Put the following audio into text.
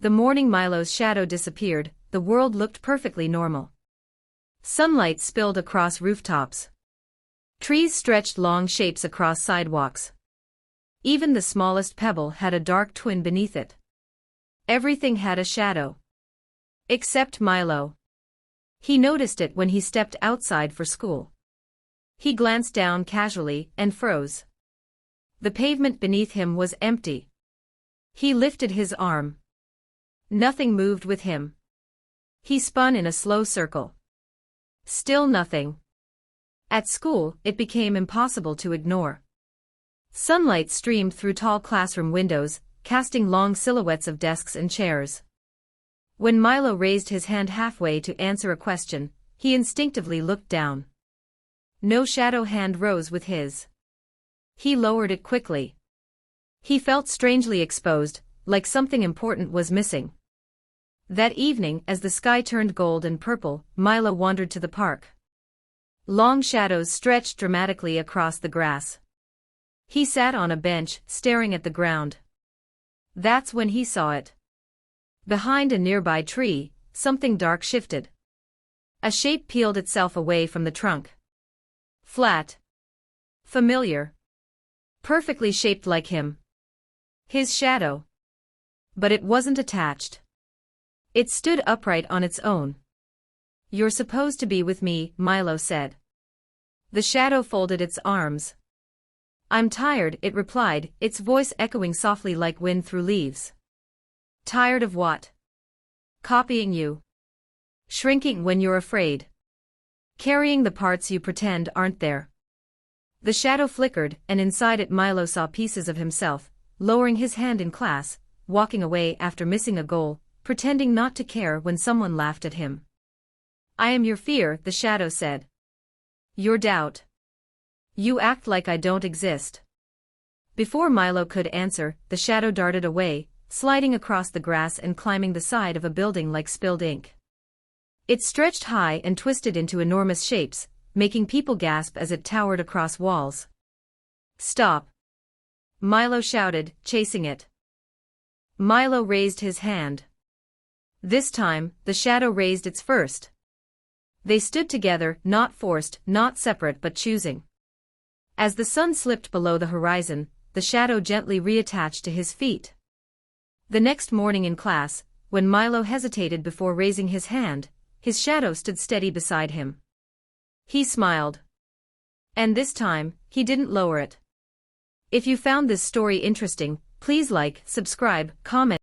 The morning Milo's shadow disappeared, the world looked perfectly normal. Sunlight spilled across rooftops. Trees stretched long shapes across sidewalks. Even the smallest pebble had a dark twin beneath it. Everything had a shadow. Except Milo. He noticed it when he stepped outside for school. He glanced down casually and froze. The pavement beneath him was empty. He lifted his arm. Nothing moved with him. He spun in a slow circle. Still nothing. At school, it became impossible to ignore. Sunlight streamed through tall classroom windows, casting long silhouettes of desks and chairs. When Milo raised his hand halfway to answer a question, he instinctively looked down. No shadow hand rose with his. He lowered it quickly. He felt strangely exposed, like something important was missing. That evening, as the sky turned gold and purple, Milo wandered to the park. Long shadows stretched dramatically across the grass. He sat on a bench, staring at the ground. That's when he saw it. Behind a nearby tree, something dark shifted. A shape peeled itself away from the trunk. Flat. Familiar. Perfectly shaped like him. His shadow. But it wasn't attached. It stood upright on its own. "You're supposed to be with me," Milo said. The shadow folded its arms. "I'm tired," it replied, its voice echoing softly like wind through leaves. "Tired of what?" "Copying you. Shrinking when you're afraid. Carrying the parts you pretend aren't there." The shadow flickered, and inside it Milo saw pieces of himself, lowering his hand in class, walking away after missing a goal, pretending not to care when someone laughed at him. "I am your fear," the shadow said. "Your doubt. You act like I don't exist." Before Milo could answer, the shadow darted away, sliding across the grass and climbing the side of a building like spilled ink. It stretched high and twisted into enormous shapes, making people gasp as it towered across walls. "Stop!" Milo shouted, chasing it. Milo raised his hand. This time, the shadow raised its first. They stood together, not forced, not separate but choosing. As the sun slipped below the horizon, the shadow gently reattached to his feet. The next morning in class, when Milo hesitated before raising his hand, his shadow stood steady beside him. He smiled. And this time, he didn't lower it. If you found this story interesting, please like, subscribe, comment.